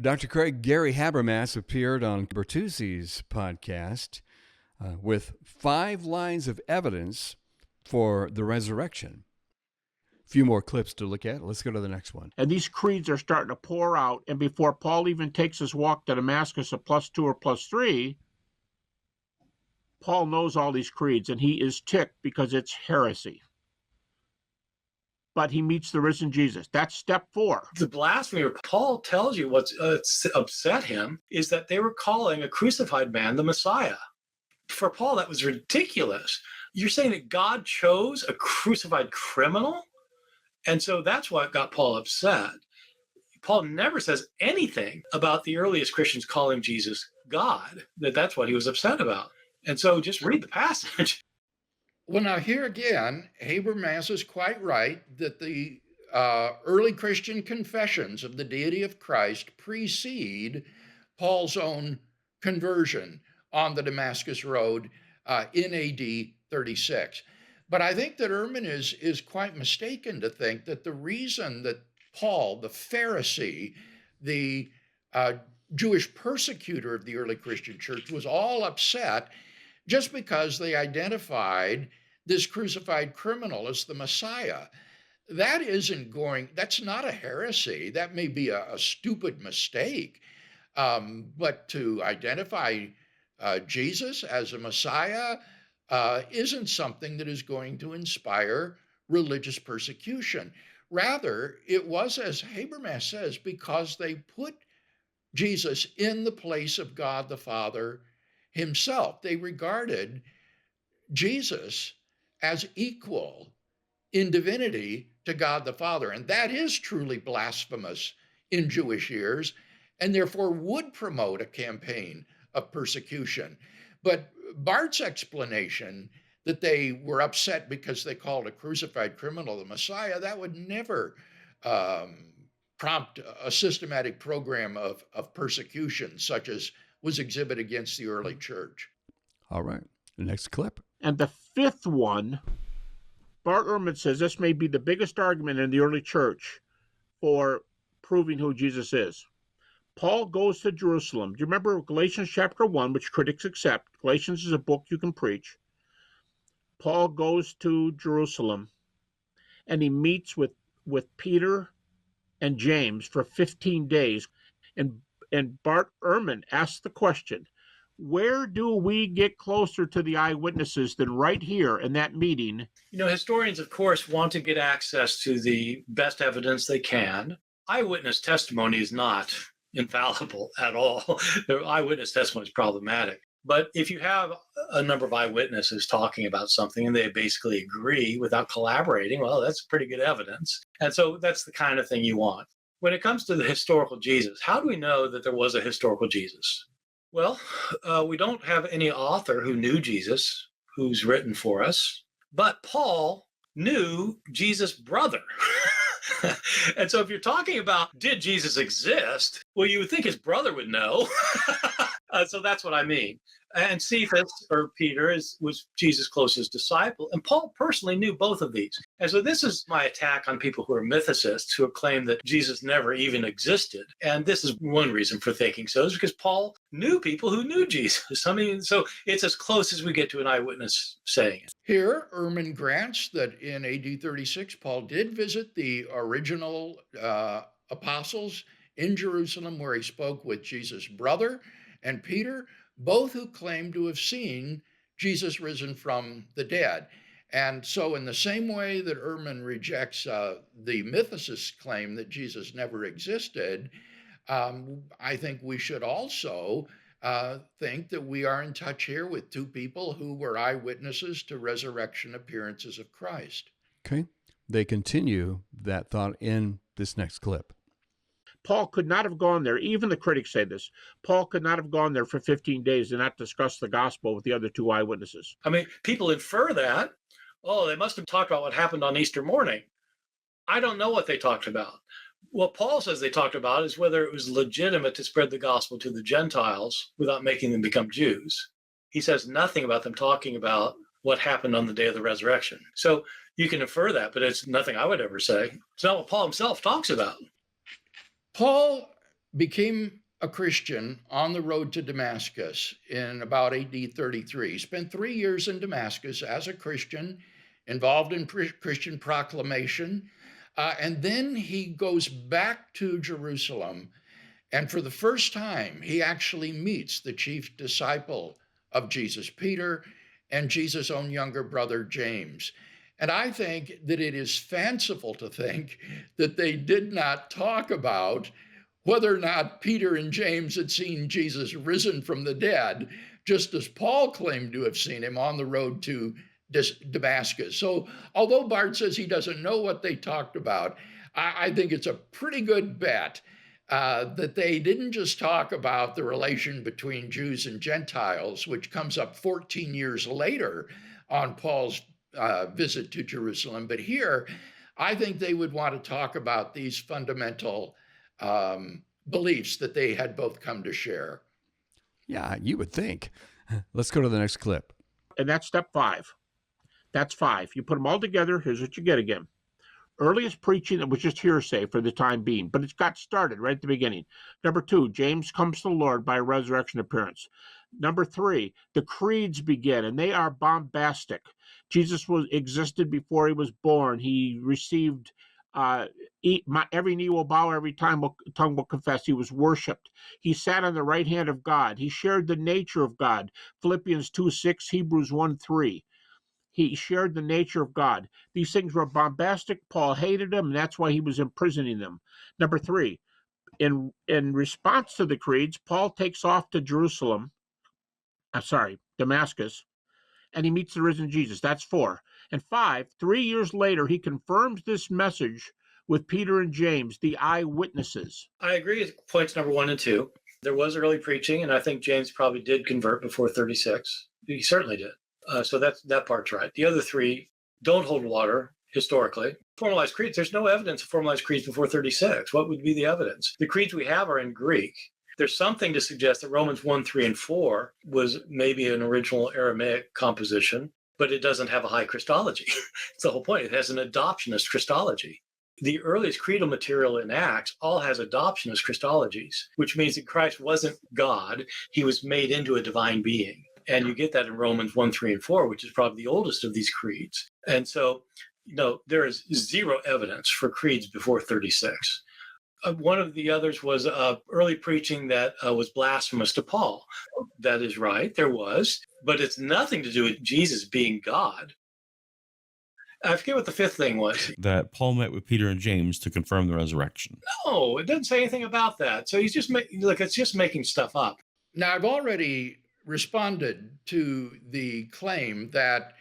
Dr. Craig Gary Habermas appeared on Bertuzzi's podcast with 5 lines of evidence for the resurrection. A few more clips to look at. Let's go to the next one. And these creeds are starting to pour out. And before Paul even takes his walk to Damascus of +2 or +3, Paul knows all these creeds, and he is ticked because it's heresy. But he meets the risen Jesus. That's step 4. The blasphemy, Paul tells you what's upset him is that they were calling a crucified man the Messiah. For Paul, that was ridiculous. You're saying that God chose a crucified criminal? And so that's what got Paul upset. Paul never says anything about the earliest Christians calling Jesus God, that's what he was upset about. And so just read the passage. Well, now here again, Habermas is quite right that the early Christian confessions of the deity of Christ precede Paul's own conversion on the Damascus Road in AD 36. But I think that Ehrman is quite mistaken to think that the reason that Paul, the Pharisee, the Jewish persecutor of the early Christian church, was all upset just because they identified this crucified criminal as the Messiah. That's not a heresy. That may be a stupid mistake. But to identify Jesus as a Messiah isn't something that is going to inspire religious persecution. Rather, it was, as Habermas says, because they put Jesus in the place of God the Father himself. They regarded Jesus as equal in divinity to God the Father. And that is truly blasphemous in Jewish ears, and therefore would promote a campaign of persecution. But Bart's explanation that they were upset because they called a crucified criminal the Messiah, that would never prompt a systematic program of persecution such as was exhibited against the early church. All right, the next clip. And the 5th one, Bart Ehrman says this may be the biggest argument in the early church for proving who Jesus is. Paul goes to Jerusalem. Do you remember Galatians chapter 1, which critics accept? Galatians is a book you can preach. Paul goes to Jerusalem, and he meets with Peter and James for 15 days. And Bart Ehrman asks the question, where do we get closer to the eyewitnesses than right here in that meeting? You know, historians, of course, want to get access to the best evidence they can. Eyewitness testimony is not infallible at all. The eyewitness testimony is problematic. But if you have a number of eyewitnesses talking about something and they basically agree without collaborating, well, that's pretty good evidence. And so that's the kind of thing you want. When it comes to the historical Jesus, how do we know that there was a historical Jesus? Well, we don't have any author who knew Jesus who's written for us, but Paul knew Jesus' brother. And so if you're talking about, did Jesus exist? Well, you would think his brother would know. So that's what I mean. And Cephas, or Peter, was Jesus' closest disciple. And Paul personally knew both of these. And so this is my attack on people who are mythicists, who claim that Jesus never even existed. And this is one reason for thinking so, is because Paul knew people who knew Jesus. I mean, so it's as close as we get to an eyewitness saying it. Here, Ehrman grants that in AD 36, Paul did visit the original apostles in Jerusalem, where he spoke with Jesus' brother and Peter, both who claimed to have seen Jesus risen from the dead. And so in the same way that Ehrman rejects the mythicist's claim that Jesus never existed, I think we should also think that we are in touch here with two people who were eyewitnesses to resurrection appearances of Christ. Okay. They continue that thought in this next clip. Paul could not have gone there. Even the critics say this. Paul could not have gone there for 15 days and not discussed the gospel with the other two eyewitnesses. I mean, people infer that, oh, they must have talked about what happened on Easter morning. I don't know what they talked about. What Paul says they talked about is whether it was legitimate to spread the gospel to the Gentiles without making them become Jews. He says nothing about them talking about what happened on the day of the resurrection. So you can infer that, but it's nothing I would ever say. It's not what Paul himself talks about. Paul became a Christian on the road to Damascus in about AD 33. He spent 3 years in Damascus as a Christian, involved in Christian proclamation. And then he goes back to Jerusalem. And for the first time, he actually meets the chief disciple of Jesus, Peter, and Jesus' own younger brother, James. And I think that it is fanciful to think that they did not talk about whether or not Peter and James had seen Jesus risen from the dead, just as Paul claimed to have seen him on the road to Damascus. So although Bart says he doesn't know what they talked about, I think it's a pretty good bet that they didn't just talk about the relation between Jews and Gentiles, which comes up 14 years later on Paul's visit to Jerusalem. But here, I think they would want to talk about these fundamental beliefs that they had both come to share. Yeah, you would think. Let's go to the next clip. And that's step 5. That's 5. You put them all together, here's what you get again. Earliest preaching that was just hearsay for the time being, but it's got started right at the beginning. Number 2, James comes to the Lord by a resurrection appearance. Number 3, the creeds begin, and they are bombastic. Jesus existed before he was born. He received every knee will bow, every tongue will confess. He was worshipped. He sat on the right hand of God. He shared the nature of God. Philippians 2:6, Hebrews 1:3. He shared the nature of God. These things were bombastic. Paul hated them, and that's why he was imprisoning them. Number 3, in response to the creeds, Paul takes off to Damascus, and he meets the risen Jesus. That's 4. And 5, 3 years later, he confirms this message with Peter and James, the eyewitnesses. I agree with points number 1 and 2. There was early preaching, and I think James probably did convert before 36. He certainly did. So that part's right. The other 3 don't hold water historically. Formalized creeds, there's no evidence of formalized creeds before 36. What would be the evidence? The creeds we have are in Greek. There's something to suggest that Romans 1, 3, and 4 was maybe an original Aramaic composition, but it doesn't have a high Christology. It's the whole point. It has an adoptionist Christology. The earliest creedal material in Acts all has adoptionist Christologies, which means that Christ wasn't God. He was made into a divine being. And you get that in Romans 1, 3, and 4, which is probably the oldest of these creeds. And so, there is zero evidence for creeds before 36. One of the others was early preaching that was blasphemous to Paul. That is right, there was, but it's nothing to do with Jesus being God. I forget what the 5th thing was. That Paul met with Peter and James to confirm the resurrection. No, it doesn't say anything about that. So he's just it's just making stuff up. Now, I've already responded to the claim that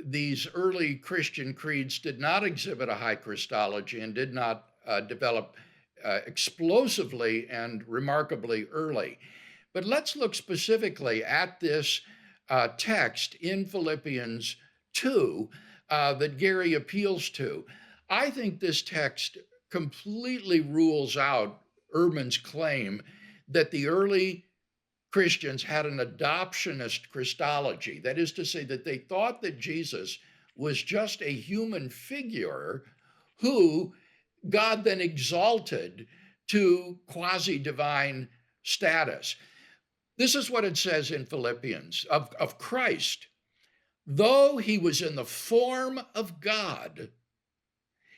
these early Christian creeds did not exhibit a high Christology and did not develop explosively and remarkably early. But let's look specifically at this text in Philippians 2 that Gary appeals to. I think this text completely rules out Ehrman's claim that the early Christians had an adoptionist Christology. That is to say that they thought that Jesus was just a human figure who God then exalted to quasi-divine status. This is what it says in Philippians of Christ. Though he was in the form of God,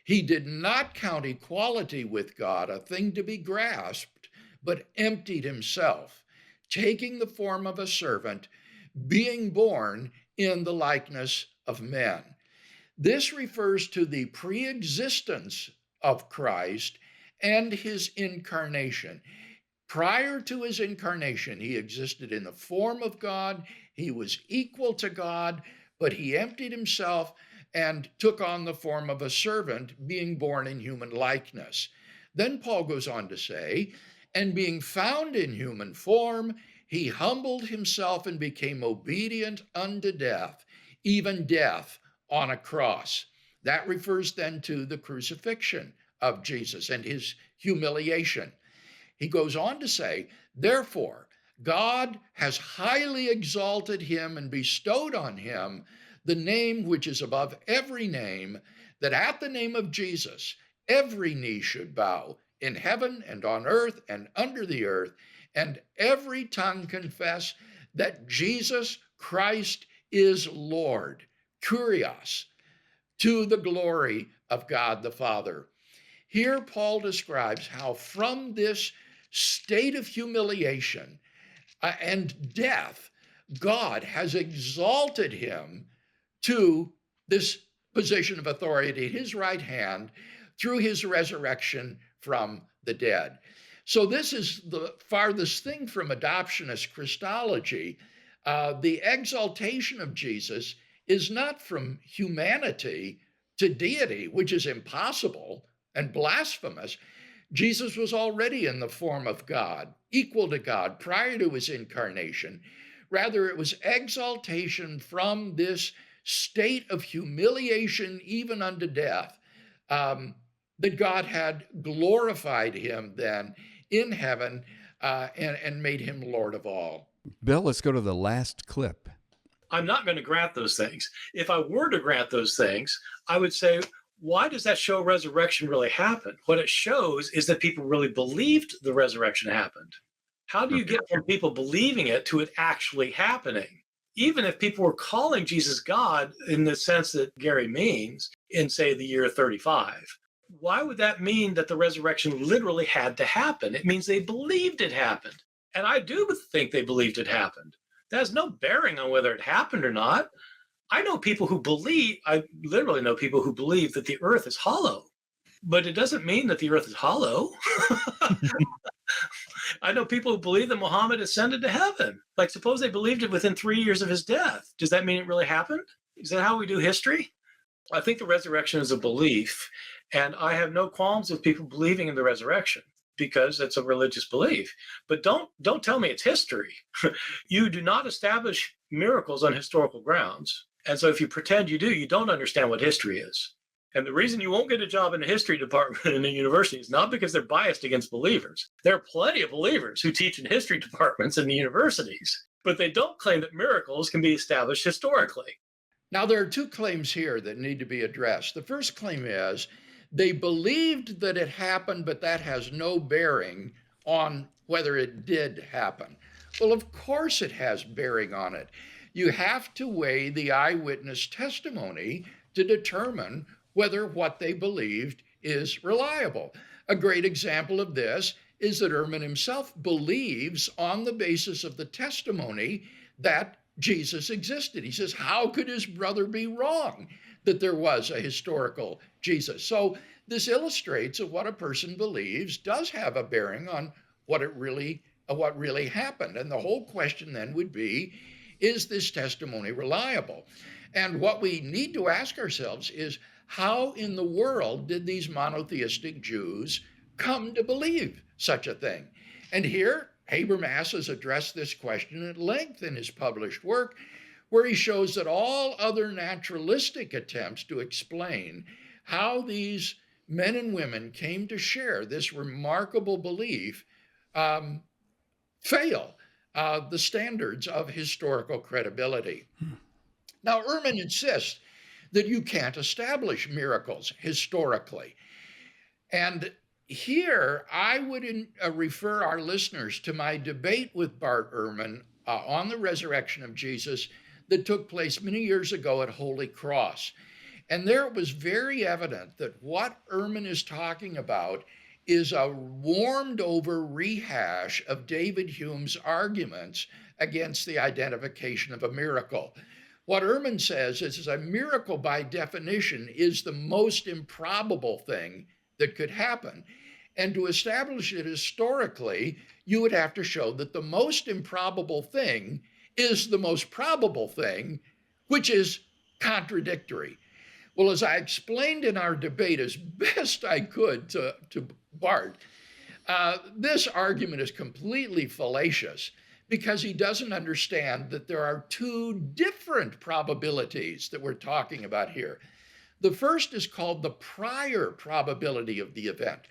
he did not count equality with God a thing to be grasped, but emptied himself, taking the form of a servant, being born in the likeness of men. This refers to the pre-existence of Christ and his incarnation. Prior to his incarnation, he existed in the form of God. He was equal to God, but he emptied himself and took on the form of a servant, being born in human likeness. Then Paul goes on to say, and being found in human form, he humbled himself and became obedient unto death, even death on a cross. That refers then to the crucifixion of Jesus and his humiliation. He goes on to say, therefore, God has highly exalted him and bestowed on him the name which is above every name, that at the name of Jesus, every knee should bow in heaven and on earth and under the earth, and every tongue confess that Jesus Christ is Lord, Kyrios, to the glory of God the Father. Here, Paul describes how from this state of humiliation and death, God has exalted him to this position of authority at his right hand through his resurrection from the dead. So this is the farthest thing from adoptionist Christology. The exaltation of Jesus is not from humanity to deity, which is impossible and blasphemous. Jesus was already in the form of God, equal to God, prior to his incarnation. Rather, it was exaltation from this state of humiliation, even unto death, that God had glorified him then in heaven and made him Lord of all. Bill, let's go to the last clip. I'm not going to grant those things. If I were to grant those things, I would say, why does that show resurrection really happen? What it shows is that people really believed the resurrection happened. How do you get from people believing it to it actually happening? Even if people were calling Jesus God in the sense that Gary means in, say, the year 35, why would that mean that the resurrection literally had to happen? It means they believed it happened. And I do think they believed it happened. That has no bearing on whether it happened or not. I literally know people who believe that the earth is hollow, but it doesn't mean that the earth is hollow. I know people who believe that Muhammad ascended to heaven. Like, suppose they believed it within 3 years of his death. Does that mean it really happened? Is that how we do history? I think the resurrection is a belief, and I have no qualms with people believing in the resurrection because it's a religious belief. But don't tell me it's history. You do not establish miracles on historical grounds. And so if you pretend you do, you don't understand what history is. And the reason you won't get a job in the history department in a university is not because they're biased against believers. There are plenty of believers who teach in history departments in the universities, but they don't claim that miracles can be established historically. Now, there are two claims here that need to be addressed. The first claim is they believed that it happened, but that has no bearing on whether it did happen. Well, of course it has bearing on it. You have to weigh the eyewitness testimony to determine whether what they believed is reliable. A great example of this is that Ehrman himself believes on the basis of the testimony that Jesus existed. He says, how could his brother be wrong that there was a historical Jesus? So this illustrates that what a person believes does have a bearing on what really happened. And the whole question then would be, is this testimony reliable? And what we need to ask ourselves is, how in the world did these monotheistic Jews come to believe such a thing? And here, Habermas has addressed this question at length in his published work, where he shows that all other naturalistic attempts to explain how these men and women came to share this remarkable belief fail the standards of historical credibility. Now, Ehrman insists that you can't establish miracles historically. And here, I would refer our listeners to my debate with Bart Ehrman on the resurrection of Jesus that took place many years ago at Holy Cross. And there it was very evident that what Ehrman is talking about is a warmed over rehash of David Hume's arguments against the identification of a miracle. What Ehrman says is a miracle by definition is the most improbable thing that could happen. And to establish it historically, you would have to show that the most improbable thing is the most probable thing, which is contradictory. Well, as I explained in our debate as best I could to Bart, this argument is completely fallacious because he doesn't understand that there are two different probabilities that we're talking about here. The first is called the prior probability of the event.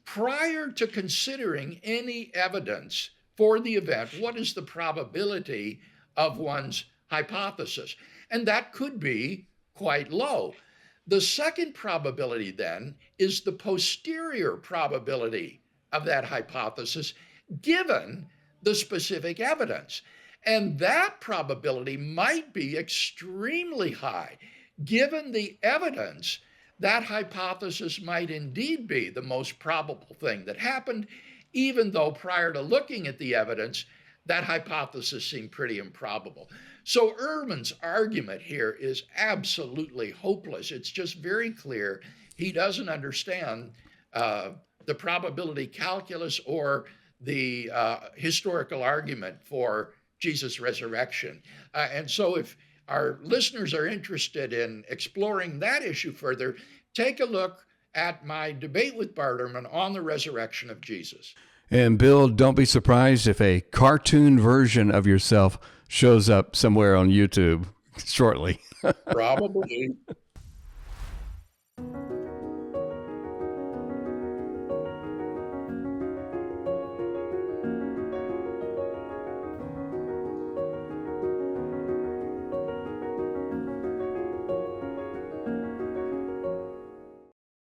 Prior to considering any evidence for the event, what is the probability of one's hypothesis? And that could be quite low. The second probability then is the posterior probability of that hypothesis, given the specific evidence. And that probability might be extremely high. Given the evidence, that hypothesis might indeed be the most probable thing that happened, even though prior to looking at the evidence, that hypothesis seemed pretty improbable. So Ehrman's argument here is absolutely hopeless. It's just very clear he doesn't understand the probability calculus or the historical argument for Jesus' resurrection. And so if our listeners are interested in exploring that issue further, take a look at my debate with Bart Ehrman on the resurrection of Jesus. And Bill, don't be surprised if a cartoon version of yourself shows up somewhere on YouTube shortly. Probably.